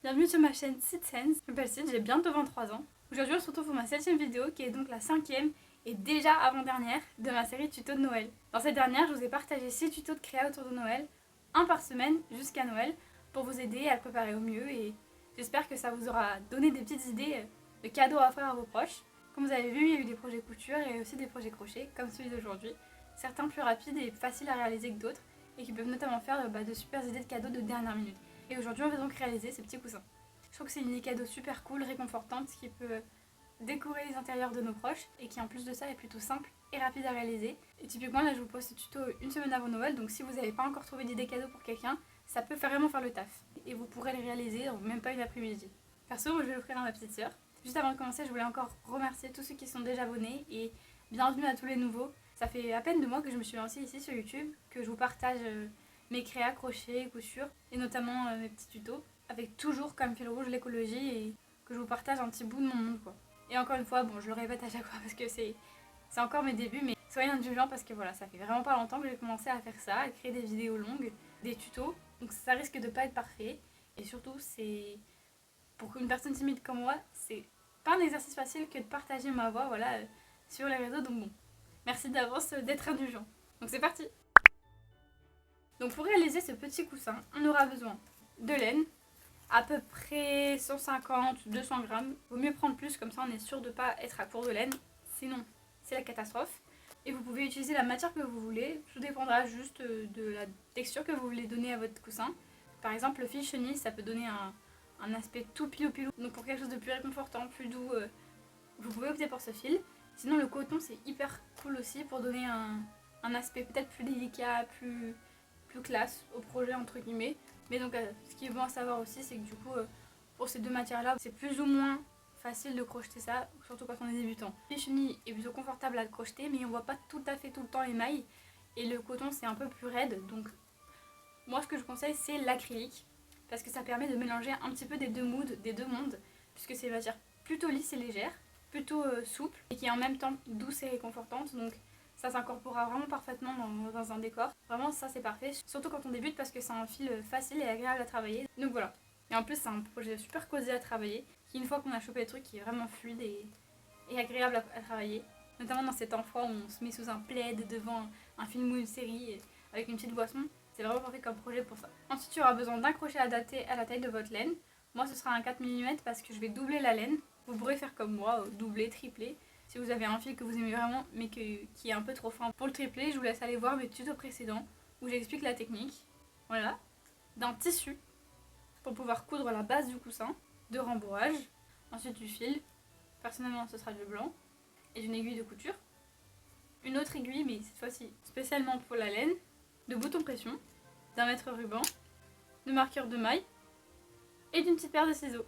Bienvenue sur ma chaîne Sid Sense. Je m'appelle Sid, j'ai bientôt 23 ans. Aujourd'hui on se retrouve pour ma 7ème vidéo qui est donc la 5ème et déjà avant-dernière de ma série tuto de Noël. Dans cette dernière, je vous ai partagé 6 tutos de créa autour de Noël, un par semaine jusqu'à Noël, pour vous aider à le préparer au mieux et j'espère que ça vous aura donné des petites idées de cadeaux à offrir à vos proches. Comme vous avez vu, il y a eu des projets couture et aussi des projets crochet comme celui d'aujourd'hui. Certains plus rapides et faciles à réaliser que d'autres et qui peuvent notamment faire de super idées de cadeaux de dernière minute. Et aujourd'hui on va donc réaliser ce petit coussin. Je trouve que c'est une idée cadeau super cool, réconfortante, qui peut décorer les intérieurs de nos proches et qui en plus de ça est plutôt simple et rapide à réaliser. Et typiquement là je vous poste ce tuto une semaine avant Noël, donc si vous n'avez pas encore trouvé d'idée cadeau pour quelqu'un, ça peut vraiment faire le taf. Et vous pourrez le réaliser en même pas une après-midi. Perso, moi je vais l'offrir à ma petite sœur. Juste avant de commencer, je voulais encore remercier tous ceux qui sont déjà abonnés et bienvenue à tous les nouveaux. Ça fait à peine 2 mois que je me suis lancée ici sur YouTube, que je vous partage mes créas, crochets, couture et notamment mes petits tutos, avec toujours comme fil rouge l'écologie et que je vous partage un petit bout de mon monde quoi. Et encore une fois, bon je le répète à chaque fois parce que c'est encore mes débuts, mais soyez indulgents parce que voilà, ça fait vraiment pas longtemps que j'ai commencé à faire ça, à créer des vidéos longues, des tutos, donc ça risque de pas être parfait et surtout c'est pour une personne timide comme moi, c'est pas un exercice facile que de partager ma voix voilà, sur les réseaux, donc bon, merci d'avance d'être indulgent. Donc c'est parti. Donc pour réaliser ce petit coussin, on aura besoin de laine, à peu près 150-200 grammes. Vaut mieux prendre plus, comme ça on est sûr de ne pas être à court de laine, sinon c'est la catastrophe. Et vous pouvez utiliser la matière que vous voulez, tout dépendra juste de la texture que vous voulez donner à votre coussin. Par exemple le fil chenille, ça peut donner un aspect tout pilou-pilou, donc pour quelque chose de plus réconfortant, plus doux, vous pouvez opter pour ce fil. Sinon le coton c'est hyper cool aussi pour donner un aspect peut-être plus délicat, plus classe au projet entre guillemets. Mais donc ce qui est bon à savoir aussi, c'est que du coup pour ces deux matières là c'est plus ou moins facile de crocheter ça, surtout quand on est débutant. Le chenille est plutôt confortable à crocheter, mais on voit pas tout à fait tout le temps les mailles, et le coton c'est un peu plus raide, donc moi ce que je conseille c'est l'acrylique parce que ça permet de mélanger un petit peu des deux mondes, puisque c'est une matière plutôt lisse et légère, plutôt souple et qui est en même temps douce et réconfortante, donc ça s'incorporera vraiment parfaitement dans un décor. Vraiment ça c'est parfait, surtout quand on débute parce que c'est un fil facile et agréable à travailler. Donc voilà. Et en plus c'est un projet super cosy à travailler, qui une fois qu'on a chopé le truc qui est vraiment fluide et agréable à travailler. Notamment dans ces temps froids où on se met sous un plaid devant un film ou une série avec une petite boisson. C'est vraiment parfait comme projet pour ça. Ensuite tu auras besoin d'un crochet adapté à la taille de votre laine. Moi ce sera un 4 mm parce que je vais doubler la laine. Vous pourrez faire comme moi, doubler, tripler. Si vous avez un fil que vous aimez vraiment mais qui est un peu trop fin. Pour le tripler, je vous laisse aller voir mes tutos précédents où j'explique la technique. Voilà. D'un tissu pour pouvoir coudre la base du coussin, de rembourrage, ensuite du fil. Personnellement ce sera du blanc et d'une aiguille de couture. Une autre aiguille mais cette fois-ci spécialement pour la laine, de boutons pression, d'un mètre ruban, de marqueur de maille et d'une petite paire de ciseaux.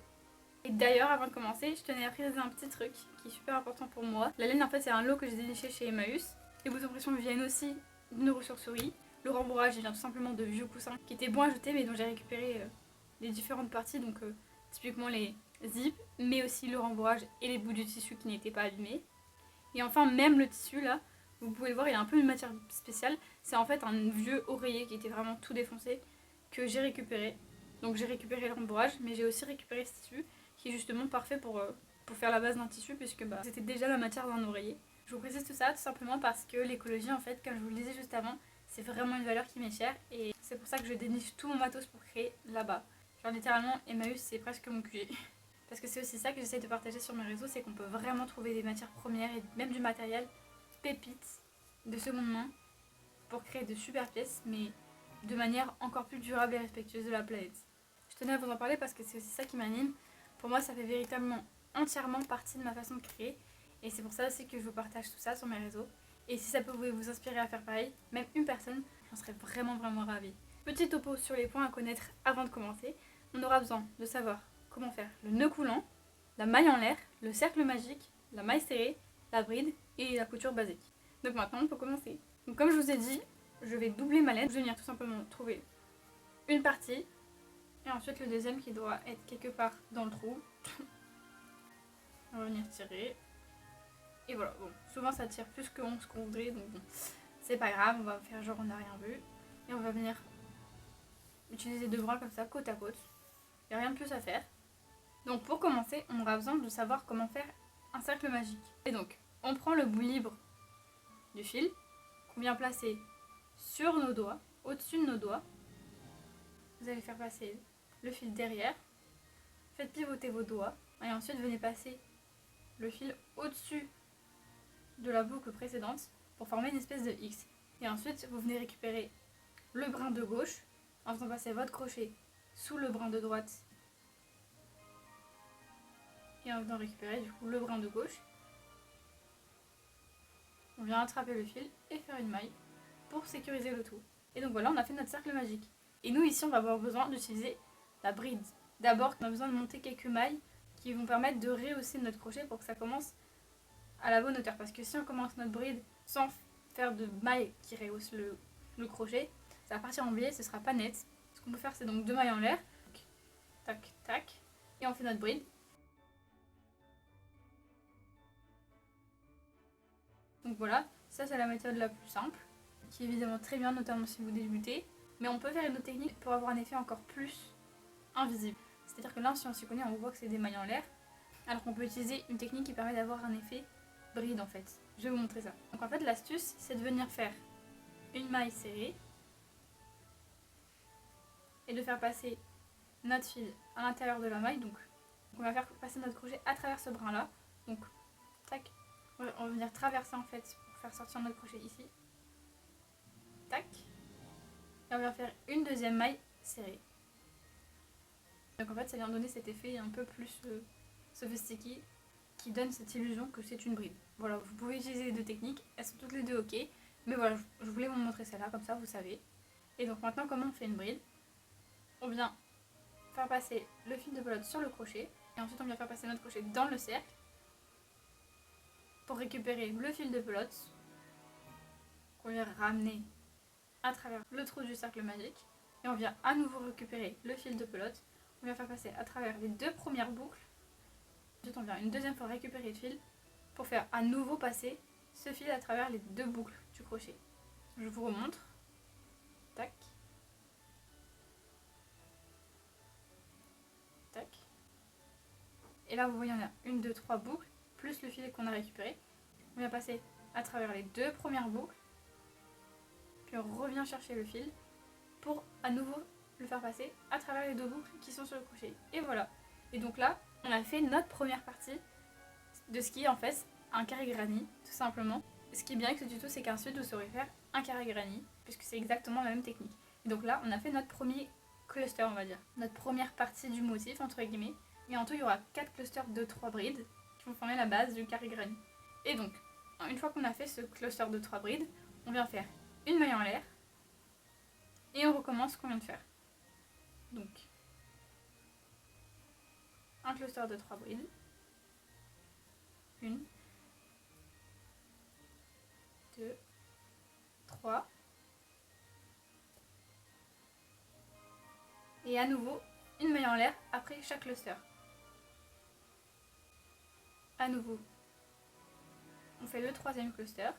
Et d'ailleurs, avant de commencer, je tenais à préciser un petit truc qui est super important pour moi. La laine, en fait, c'est un lot que j'ai déniché chez Emmaüs. Les boutons pression viennent aussi d'une ressourcerie. Le rembourrage vient tout simplement de vieux coussins qui étaient bons à jeter, mais dont j'ai récupéré les différentes parties, donc typiquement les zips, mais aussi le rembourrage et les bouts du tissu qui n'étaient pas abîmés. Et enfin, même le tissu là, vous pouvez le voir, il a un peu une matière spéciale. C'est en fait un vieux oreiller qui était vraiment tout défoncé que j'ai récupéré. Donc j'ai récupéré le rembourrage, mais j'ai aussi récupéré ce tissu qui est justement parfait pour faire la base d'un tissu, puisque c'était déjà la matière d'un oreiller. Je vous précise tout ça tout simplement parce que l'écologie, en fait, comme je vous le disais juste avant, c'est vraiment une valeur qui m'est chère et c'est pour ça que je déniche tout mon matos pour créer là-bas. Genre littéralement, Emmaüs c'est presque mon QG. Parce que c'est aussi ça que j'essaie de partager sur mes réseaux, c'est qu'on peut vraiment trouver des matières premières et même du matériel pépites de seconde main pour créer de super pièces, mais de manière encore plus durable et respectueuse de la planète. Je tenais à vous en parler parce que c'est aussi ça qui m'anime. Pour moi, ça fait véritablement entièrement partie de ma façon de créer. Et c'est pour ça aussi que je vous partage tout ça sur mes réseaux. Et si ça peut vous inspirer à faire pareil, même une personne, j'en serais vraiment ravie. Petit topo sur les points à connaître avant de commencer. On aura besoin de savoir comment faire le nœud coulant, la maille en l'air, le cercle magique, la maille serrée, la bride et la couture basique. Donc maintenant, on peut commencer. Donc comme je vous ai dit, je vais doubler ma laine. Je vais venir tout simplement trouver une partie. Et ensuite le deuxième qui doit être quelque part dans le trou. On va venir tirer. Et voilà, bon, souvent ça tire plus que ce qu'on voudrait, donc bon, c'est pas grave, on va faire genre on n'a rien vu. Et on va venir utiliser deux bras comme ça, côte à côte. Il n'y a rien de plus à faire. Donc pour commencer, on aura besoin de savoir comment faire un cercle magique. Et donc, on prend le bout libre du fil qu'on vient placer sur nos doigts, au-dessus de nos doigts. Vous allez faire passer le fil derrière. Faites pivoter vos doigts. Et ensuite, venez passer le fil au-dessus de la boucle précédente pour former une espèce de X. Et ensuite, vous venez récupérer le brin de gauche en faisant passer votre crochet sous le brin de droite et en venant récupérer du coup le brin de gauche. On vient attraper le fil et faire une maille pour sécuriser le tout. Et donc voilà, on a fait notre cercle magique. Et nous ici, on va avoir besoin d'utiliser la bride. D'abord, on a besoin de monter quelques mailles qui vont permettre de rehausser notre crochet pour que ça commence à la bonne hauteur. Parce que si on commence notre bride sans faire de mailles qui rehaussent le crochet, ça va partir en biais, ce sera pas net. Ce qu'on peut faire, c'est donc 2 mailles en l'air. Tac, tac. Et on fait notre bride. Donc voilà, ça c'est la méthode la plus simple, qui est évidemment très bien, notamment si vous débutez. Mais on peut faire une autre technique pour avoir un effet encore plus invisible. C'est-à-dire que là, si on s'y connaît, on voit que c'est des mailles en l'air. Alors qu'on peut utiliser une technique qui permet d'avoir un effet bride en fait. Je vais vous montrer ça. Donc en fait, l'astuce, c'est de venir faire une maille serrée et de faire passer notre fil à l'intérieur de la maille. Donc on va faire passer notre crochet à travers ce brin là. Donc tac, on va venir traverser en fait pour faire sortir notre crochet ici. Tac. Et on va faire une deuxième maille serrée. Donc en fait ça vient donner cet effet un peu plus sophistiqué qui donne cette illusion que c'est une bride. Voilà, vous pouvez utiliser les deux techniques, elles sont toutes les deux ok. Mais voilà, je voulais vous montrer celle-là, comme ça vous savez. Et donc maintenant comment on fait une bride? On vient faire passer le fil de pelote sur le crochet. Et ensuite on vient faire passer notre crochet dans le cercle pour récupérer le fil de pelote qu'on vient ramener à travers le trou du cercle magique. Et on vient à nouveau récupérer le fil de pelote. On vient faire passer à travers les 2 premières boucles. Ensuite on vient une deuxième fois récupérer le fil pour faire à nouveau passer ce fil à travers les 2 boucles du crochet. Je vous remontre. Tac. Tac. Et là vous voyez on a 1, 2, 3 boucles plus le fil qu'on a récupéré. On vient passer à travers les 2 premières boucles. Puis on revient chercher le fil pour à nouveau le faire passer à travers les 2 boucles qui sont sur le crochet. Et voilà. Et donc là, on a fait notre première partie de ce qui est en fait un carré granny, tout simplement. Ce qui est bien avec ce tuto, c'est qu'ensuite vous saurez faire un carré granny, puisque c'est exactement la même technique. Et donc là, on a fait notre premier cluster, on va dire. Notre première partie du motif, entre guillemets. Et en tout, il y aura 4 clusters de 3 brides qui vont former la base du carré granny. Et donc, une fois qu'on a fait ce cluster de 3 brides, on vient faire une maille en l'air et on recommence ce qu'on vient de faire. Donc, un cluster de 3 brides, 1, 2, 3, et à nouveau une maille en l'air après chaque cluster. À nouveau, on fait le 3e cluster.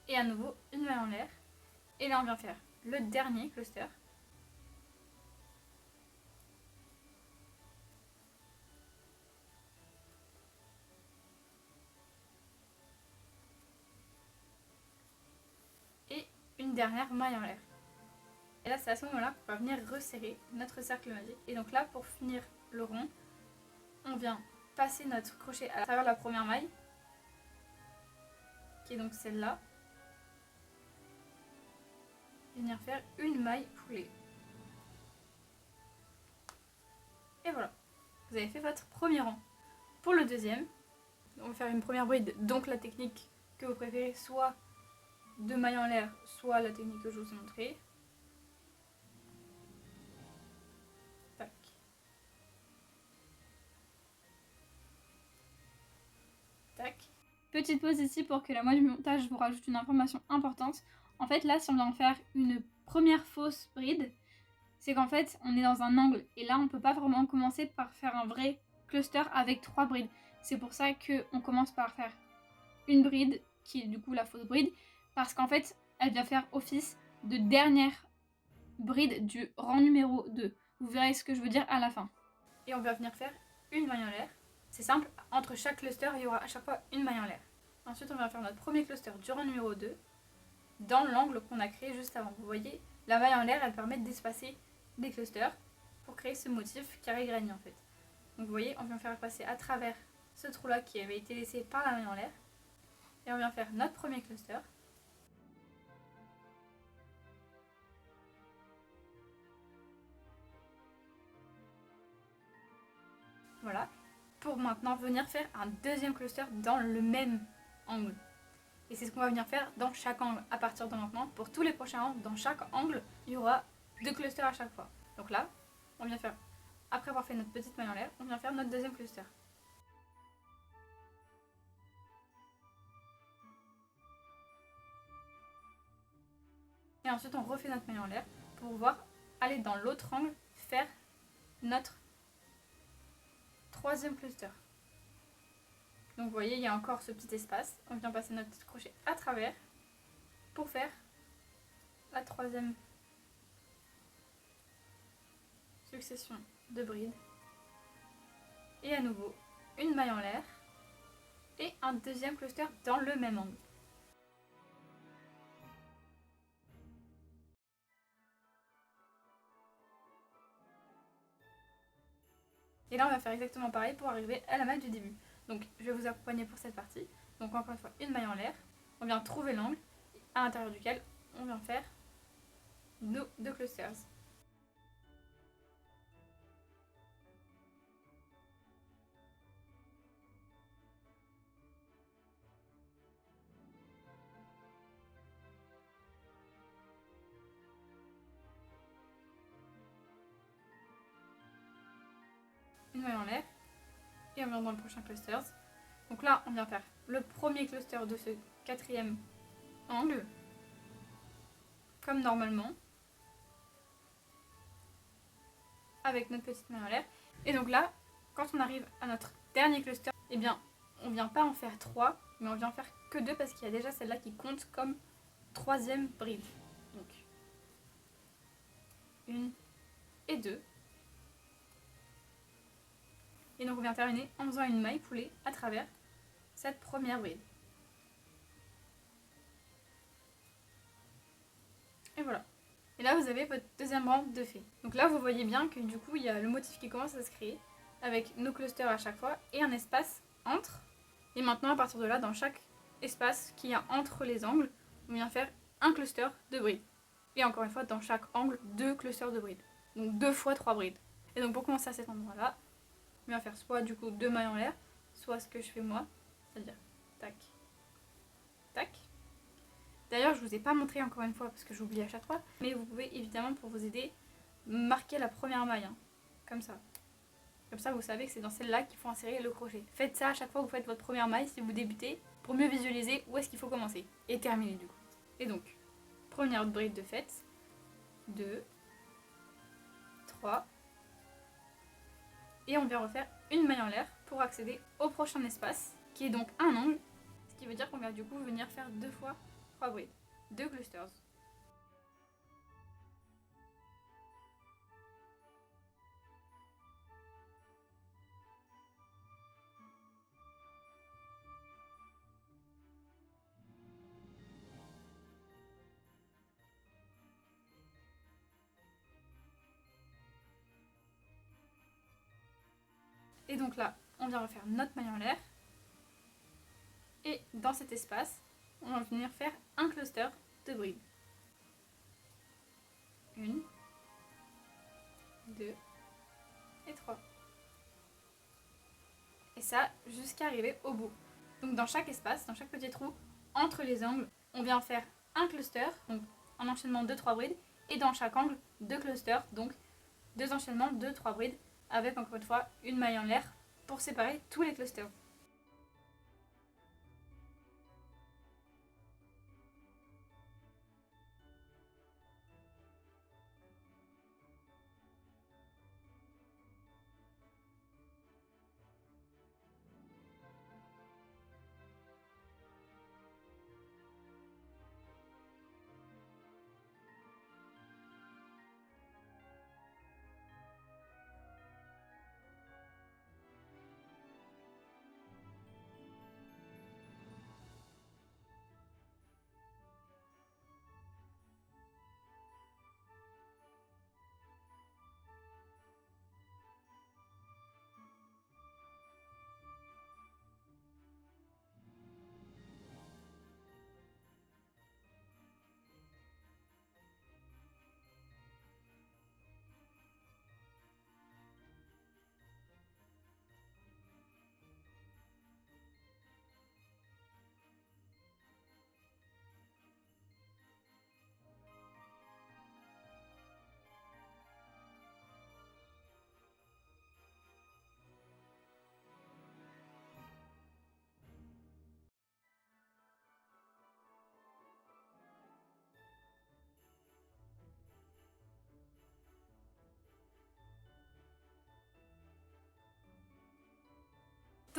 Et à nouveau une maille en l'air. Et là on vient faire le dernier cluster. Et une dernière maille en l'air. Et là c'est à ce moment-là qu'on va venir resserrer notre cercle magique. Et donc là pour finir le rond, on vient passer notre crochet à travers la première maille, qui est donc celle-là. Venir faire une maille foulée. Et voilà, vous avez fait votre premier rang. Pour le deuxième, on va faire une première bride, donc la technique que vous préférez, soit 2 mailles en l'air, soit la technique que je vous ai montrée. Tac. Tac. Petite pause ici pour que la moitié du montage vous rajoute une information importante. En fait là, si on vient faire une première fausse bride, c'est qu'en fait on est dans un angle et là on peut pas vraiment commencer par faire un vrai cluster avec 3 brides. C'est pour ça qu'on commence par faire une bride, qui est du coup la fausse bride, parce qu'en fait, elle vient faire office de dernière bride du rang numéro 2. Vous verrez ce que je veux dire à la fin. Et on va venir faire une maille en l'air. C'est simple, entre chaque cluster, il y aura à chaque fois une maille en l'air. Ensuite, on va faire notre premier cluster du rang numéro 2 dans l'angle qu'on a créé juste avant. Vous voyez, la maille en l'air, elle permet d'espacer les clusters pour créer ce motif carré granit en fait. Donc vous voyez, on vient faire passer à travers ce trou là qui avait été laissé par la maille en l'air. Et on vient faire notre premier cluster. Voilà. Pour maintenant venir faire un deuxième cluster dans le même angle. Et c'est ce qu'on va venir faire dans chaque angle à partir de maintenant. Pour tous les prochains angles, dans chaque angle, il y aura 2 clusters à chaque fois. Donc là, on vient faire, après avoir fait notre petite maille en l'air, on vient faire notre deuxième cluster. Et ensuite, on refait notre maille en l'air pour pouvoir aller dans l'autre angle, faire notre troisième cluster. Donc vous voyez, il y a encore ce petit espace. On vient passer notre petit crochet à travers pour faire la troisième succession de brides. Et à nouveau, une maille en l'air et un deuxième cluster dans le même angle. Et là, on va faire exactement pareil pour arriver à la maille du début. Donc, je vais vous accompagner pour cette partie. Donc, encore une fois, une maille en l'air. On vient trouver l'angle à l'intérieur duquel on vient faire nos 2 clusters. Une maille en l'air. Et on vient dans le prochain cluster. Donc là, on vient faire le premier cluster de ce 4e angle, comme normalement, avec notre petite maille en l'air. Et donc là, quand on arrive à notre dernier cluster, eh bien, on vient pas en faire 3, mais on vient en faire que 2 parce qu'il y a déjà celle-là qui compte comme 3e bride. Donc, 1 et 2. Et donc on vient terminer en faisant une maille poulée à travers cette première bride. Et voilà. Et là vous avez votre deuxième rang de fait. Donc là vous voyez bien que du coup il y a le motif qui commence à se créer avec nos clusters à chaque fois et un espace entre. Et maintenant à partir de là, dans chaque espace qu'il y a entre les angles, on vient faire un cluster de brides. Et encore une fois, dans chaque angle, 2 clusters de brides. Donc 2 fois 3 brides. Et donc pour commencer à cet endroit-là, on vient faire soit du coup 2 mailles en l'air, soit ce que je fais moi, c'est-à-dire tac, tac. D'ailleurs, je vous ai pas montré encore une fois parce que j'oublie à chaque fois, mais vous pouvez évidemment pour vous aider marquer la première maille, hein, comme ça. Comme ça, vous savez que c'est dans celle-là qu'il faut insérer le crochet. Faites ça à chaque fois que vous faites votre première maille si vous débutez, pour mieux visualiser où est-ce qu'il faut commencer. Et terminer du coup. Et donc, première bride de faite, 2, 3, et on vient refaire une maille en l'air pour accéder au prochain espace, qui est donc un angle, ce qui veut dire qu'on va du coup venir faire 2 fois 3 brides, 2 clusters. Et donc là, on vient refaire notre maille en l'air. Et dans cet espace, on va venir faire un cluster de brides. 1, 2 et 3. Et ça, jusqu'à arriver au bout. Donc dans chaque espace, dans chaque petit trou, entre les angles, on vient faire un cluster, donc un enchaînement de 3 brides, et dans chaque angle, 2 clusters, donc 2 enchaînements de 3 brides, avec encore une fois une maille en l'air pour séparer tous les clusters.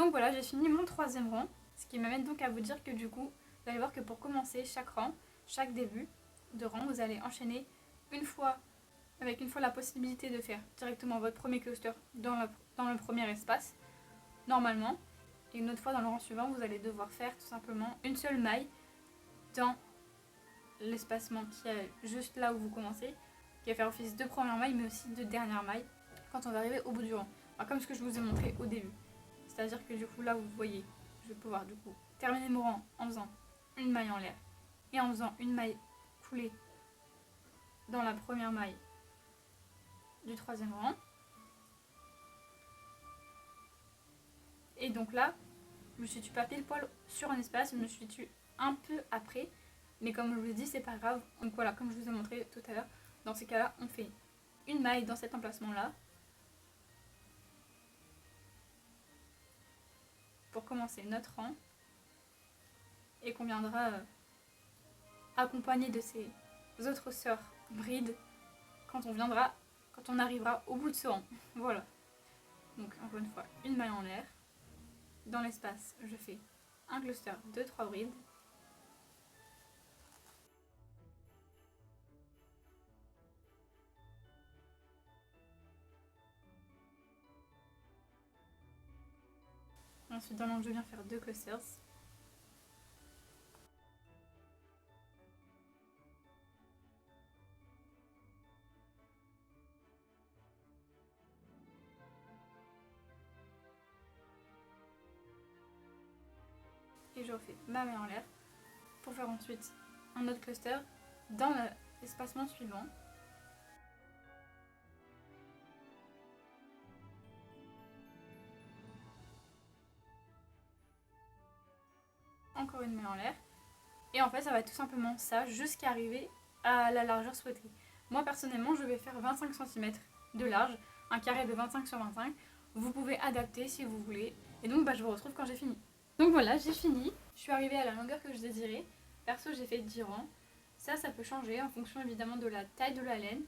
Donc voilà, j'ai fini mon 3e rang, ce qui m'amène donc à vous dire que du coup, vous allez voir que pour commencer chaque rang, chaque début de rang, vous allez enchaîner une fois la possibilité de faire directement votre premier cluster dans le premier espace, normalement, et une autre fois dans le rang suivant, vous allez devoir faire tout simplement une seule maille dans l'espacement qui est juste là où vous commencez, qui va faire office de première maille mais aussi de dernière maille quand on va arriver au bout du rang. Alors, comme ce que je vous ai montré au début. C'est-à-dire que du coup là vous voyez, je vais pouvoir du coup terminer mon rang en faisant une maille en l'air et en faisant une maille coulée dans la première maille du 3e rang. Et donc là, je me situe pas pile poil sur un espace, je me situe un peu après. Mais comme je vous l'ai dit, c'est pas grave. Donc voilà, comme je vous ai montré tout à l'heure, dans ces cas-là, on fait une maille dans cet emplacement-là. Pour commencer notre rang. Et qu'on viendra accompagner de ces autres sœurs brides quand on arrivera au bout de ce rang. Voilà. Donc encore une fois, une maille en l'air. Dans l'espace, je fais un cluster de 3 brides. Ensuite, dans l'angle, je viens faire 2 clusters. Et je refais ma maille en l'air pour faire ensuite un autre cluster dans l'espacement suivant. Encore une maille en l'air. Et en fait, ça va être tout simplement ça jusqu'à arriver à la largeur souhaitée. Moi, personnellement, je vais faire 25 cm de large, un carré de 25 sur 25. Vous pouvez adapter si vous voulez. Et donc, je vous retrouve quand j'ai fini. Donc voilà, j'ai fini. Je suis arrivée à la longueur que je désirais. Perso, j'ai fait 10 rangs. Ça peut changer en fonction évidemment de la taille de la laine.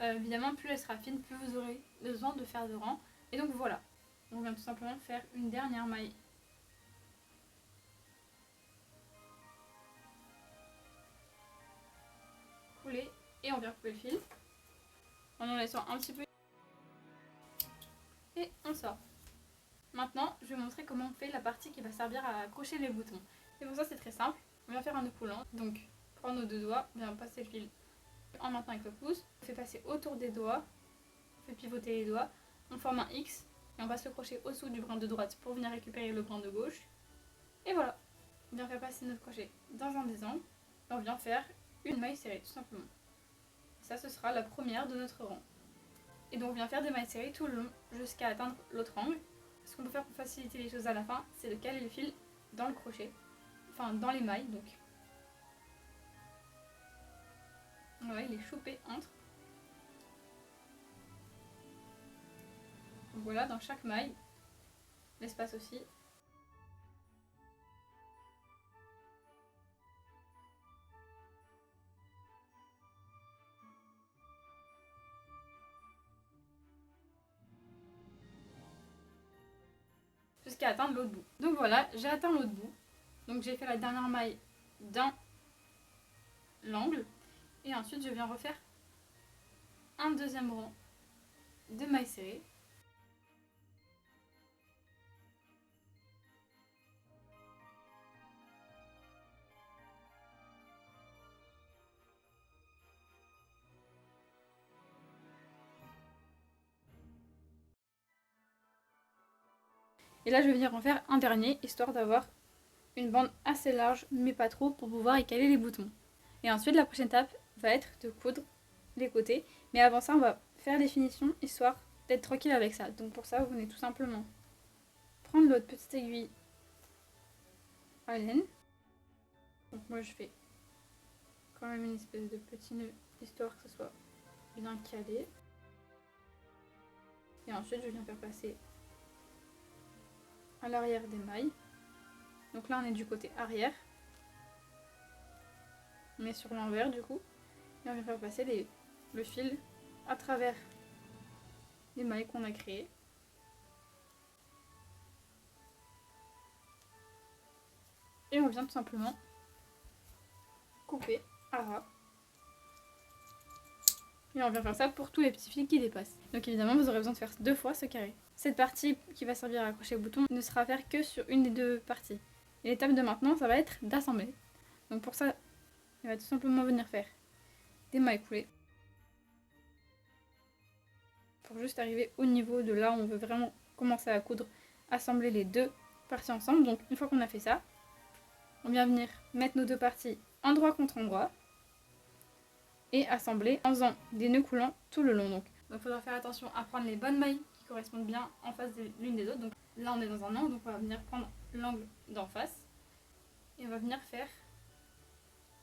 Évidemment, plus elle sera fine, plus vous aurez besoin de faire de rangs. Et donc voilà, on vient tout simplement faire une dernière maille. Couler et on vient couper le fil. En laissant un petit peu. Et on sort. Maintenant, je vais vous montrer comment on fait la partie qui va servir à accrocher les boutons. Et pour ça, c'est très simple. On vient faire un nœud coulant. Donc, prendre nos 2 doigts, on vient passer le fil en maintenant avec le pouce. On fait passer autour des doigts. On fait pivoter les doigts. On forme un X. Et on passe le crochet au-dessous du brin de droite pour venir récupérer le brin de gauche. Et voilà. On vient faire passer notre crochet dans un des angles. Et on vient faire une maille serrée, tout simplement. Ça, ce sera la première de notre rang. Et donc, on vient faire des mailles serrées tout le long jusqu'à atteindre l'autre angle. Ce qu'on peut faire pour faciliter les choses à la fin, c'est de caler le fil dans le crochet, enfin dans les mailles donc. Ouais, il est chopé entre. Donc voilà, dans chaque maille, l'espace aussi. Jusqu'à atteindre l'autre bout. Donc voilà, j'ai atteint l'autre bout. Donc j'ai fait la dernière maille dans l'angle. Et ensuite je viens refaire un deuxième rang de mailles serrées. Et là je vais venir en faire un dernier, histoire d'avoir une bande assez large, mais pas trop, pour pouvoir y caler les boutons. Et ensuite la prochaine étape va être de coudre les côtés. Mais avant ça, on va faire les finitions, histoire d'être tranquille avec ça. Donc pour ça, vous venez tout simplement prendre votre petite aiguille à laine. Donc moi je fais quand même une espèce de petit nœud, histoire que ce soit bien calé. Et ensuite je viens faire passer à l'arrière des mailles. Donc là on est du côté arrière. On est sur l'envers du coup. Et on vient faire passer le fil à travers les mailles qu'on a créées. Et on vient tout simplement couper à ras. Et on vient faire ça pour tous les petits fils qui dépassent. Donc évidemment vous aurez besoin de faire 2 fois ce carré. Cette partie qui va servir à accrocher le bouton ne sera à faire que sur une des 2 parties. Et l'étape de maintenant ça va être d'assembler. Donc pour ça on va tout simplement venir faire des mailles coulées. Pour juste arriver au niveau de là où on veut vraiment commencer à coudre, assembler les 2 parties ensemble. Donc une fois qu'on a fait ça, on vient venir mettre nos 2 parties endroit contre endroit. Et assembler en faisant des nœuds coulants tout le long. Donc il faudra faire attention à prendre les bonnes mailles qui correspondent bien en face l'une des autres. Donc là on est dans un angle, donc on va venir prendre l'angle d'en face et on va venir faire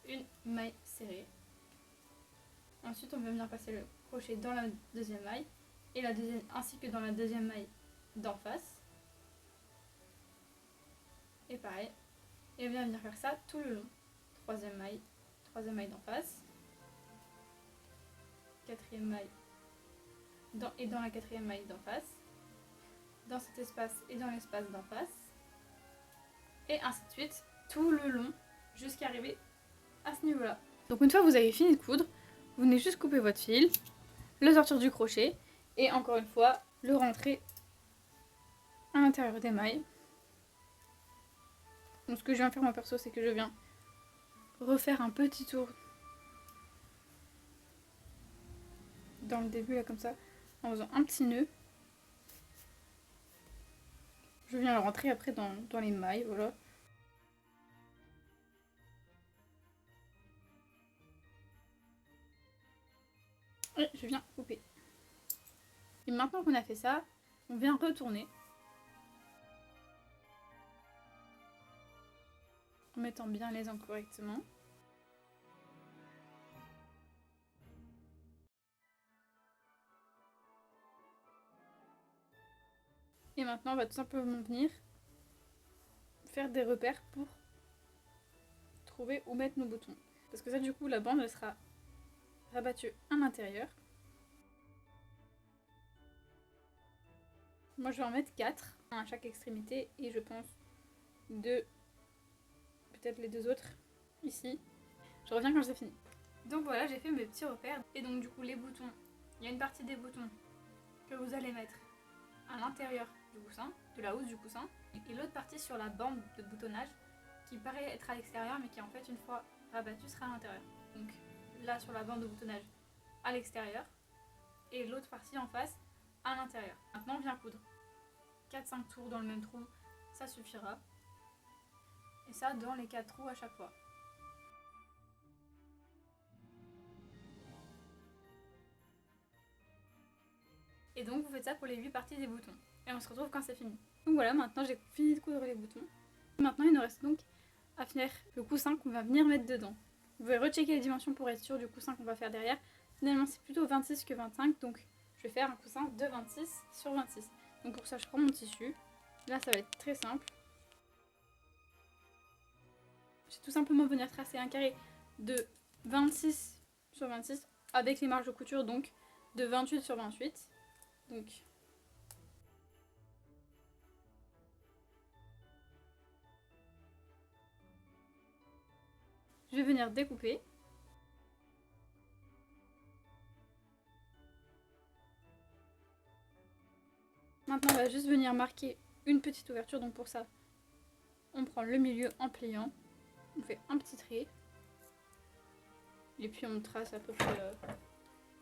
une maille serrée. Ensuite on va venir passer le crochet dans la deuxième maille et la deuxième, ainsi que dans la deuxième maille d'en face. Et pareil, et on vient venir faire ça tout le long. Troisième maille d'en face. Quatrième maille dans la quatrième maille d'en face, dans cet espace et dans l'espace d'en face, et ainsi de suite tout le long jusqu'à arriver à ce niveau là. Donc une fois que vous avez fini de coudre, vous venez juste couper votre fil, le sortir du crochet et encore une fois le rentrer à l'intérieur des mailles. Donc ce que je viens faire moi perso, c'est que je viens refaire un petit tour dans le début là comme ça, en faisant un petit nœud. Je viens le rentrer après dans les mailles, voilà. Et je viens couper. Et maintenant qu'on a fait ça, on vient retourner. En mettant bien les angles correctement. Et maintenant, on va tout simplement venir faire des repères pour trouver où mettre nos boutons. Parce que ça, du coup, la bande, elle sera rabattue à l'intérieur. Moi, je vais en mettre 4 à chaque extrémité et je pense 2, peut-être les 2 autres ici. Je reviens quand j'ai fini. Donc voilà, j'ai fait mes petits repères. Et donc, du coup, les boutons, il y a une partie des boutons que vous allez mettre à l'intérieur du coussin, de la housse du coussin, et l'autre partie sur la bande de boutonnage qui paraît être à l'extérieur mais qui en fait une fois rabattue sera à l'intérieur. Donc là sur la bande de boutonnage à l'extérieur et l'autre partie en face à l'intérieur. Maintenant on vient coudre 4-5 tours dans le même trou, ça suffira. Et ça dans les 4 trous à chaque fois. Et donc vous faites ça pour les 8 parties des boutons. Et on se retrouve quand c'est fini. Donc voilà, maintenant j'ai fini de coudre les boutons. Maintenant il nous reste donc à finir le coussin qu'on va venir mettre dedans. Vous pouvez rechecker les dimensions pour être sûr du coussin qu'on va faire derrière. Finalement c'est plutôt 26 que 25, donc je vais faire un coussin de 26 sur 26. Donc pour ça je prends mon tissu. Là ça va être très simple. Je vais tout simplement venir tracer un carré de 26 sur 26 avec les marges de couture, donc de 28 sur 28. Donc je vais venir découper. Maintenant on va juste venir marquer une petite ouverture, donc pour ça on prend le milieu en pliant, on fait un petit trait et puis on trace à peu près,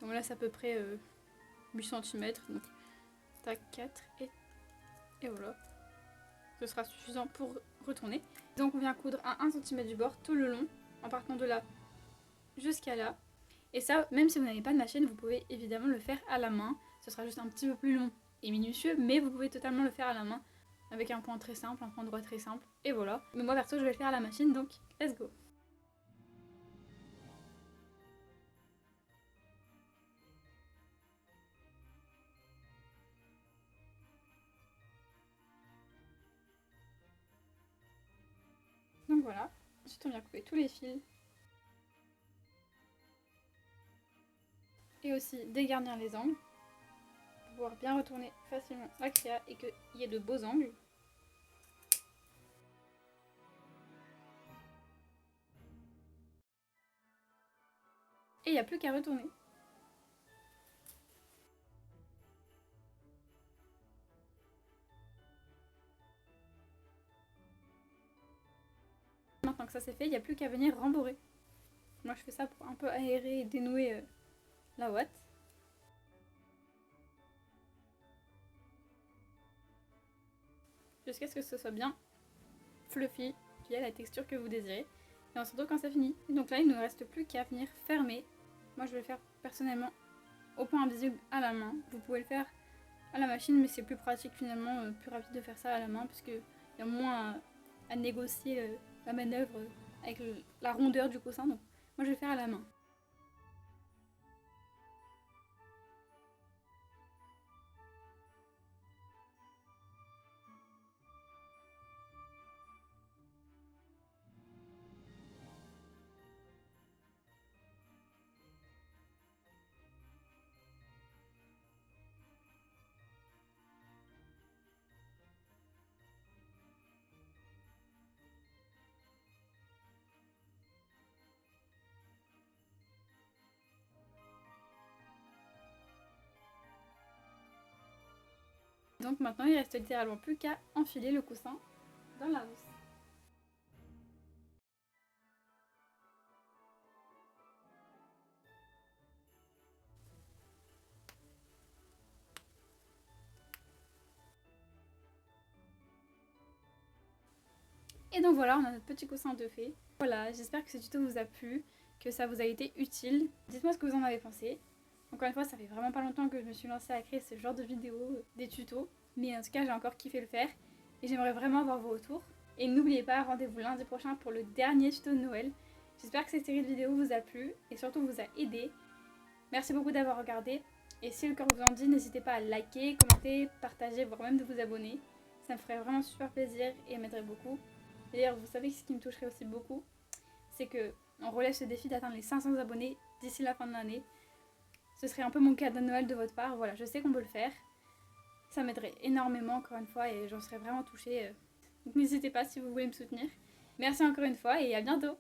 donc là c'est à peu près 8 cm, donc tac 4 et voilà, ce sera suffisant pour retourner. Donc on vient coudre à 1 cm du bord tout le long en partant de là jusqu'à là, et ça même si vous n'avez pas de machine vous pouvez évidemment le faire à la main, ce sera juste un petit peu plus long et minutieux, mais vous pouvez totalement le faire à la main avec un point très simple, un point droit très simple, et voilà. Mais moi perso je vais le faire à la machine, donc let's go. Donc voilà, ensuite on vient couper tous les fils et aussi dégarnir les angles pour pouvoir bien retourner facilement la créa et qu'il y ait de beaux angles. Et il n'y a plus qu'à retourner. Maintenant que ça c'est fait, il n'y a plus qu'à venir rembourrer. Moi je fais ça pour un peu aérer et dénouer la ouate. Jusqu'à ce que ce soit bien fluffy, puis à la texture que vous désirez. Et on se retrouve quand c'est fini. Et donc là il ne nous reste plus qu'à venir fermer. Moi je vais le faire personnellement au point invisible à la main. Vous pouvez le faire à la machine, mais c'est plus pratique finalement, plus rapide de faire ça à la main, parce qu'il y a moins à négocier la manœuvre avec la rondeur du coussin. Donc moi je vais le faire à la main. Donc maintenant il reste littéralement plus qu'à enfiler le coussin dans la housse. Et donc voilà, on a notre petit coussin de fée. Voilà, j'espère que ce tuto vous a plu, que ça vous a été utile. Dites-moi ce que vous en avez pensé. Encore une fois, ça fait vraiment pas longtemps que je me suis lancée à créer ce genre de vidéos, des tutos. Mais en tout cas, j'ai encore kiffé le faire. Et j'aimerais vraiment avoir vos retours. Et n'oubliez pas, rendez-vous lundi prochain pour le dernier tuto de Noël. J'espère que cette série de vidéos vous a plu et surtout vous a aidé. Merci beaucoup d'avoir regardé. Et si le cœur vous en dit, n'hésitez pas à liker, commenter, partager, voire même de vous abonner. Ça me ferait vraiment super plaisir et m'aiderait beaucoup. D'ailleurs, vous savez ce qui me toucherait aussi beaucoup, c'est que on relève ce défi d'atteindre les 500 abonnés d'ici la fin de l'année. Ce serait un peu mon cadeau de Noël de votre part. Voilà, je sais qu'on peut le faire. Ça m'aiderait énormément encore une fois et j'en serais vraiment touchée. Donc n'hésitez pas si vous voulez me soutenir. Merci encore une fois et à bientôt.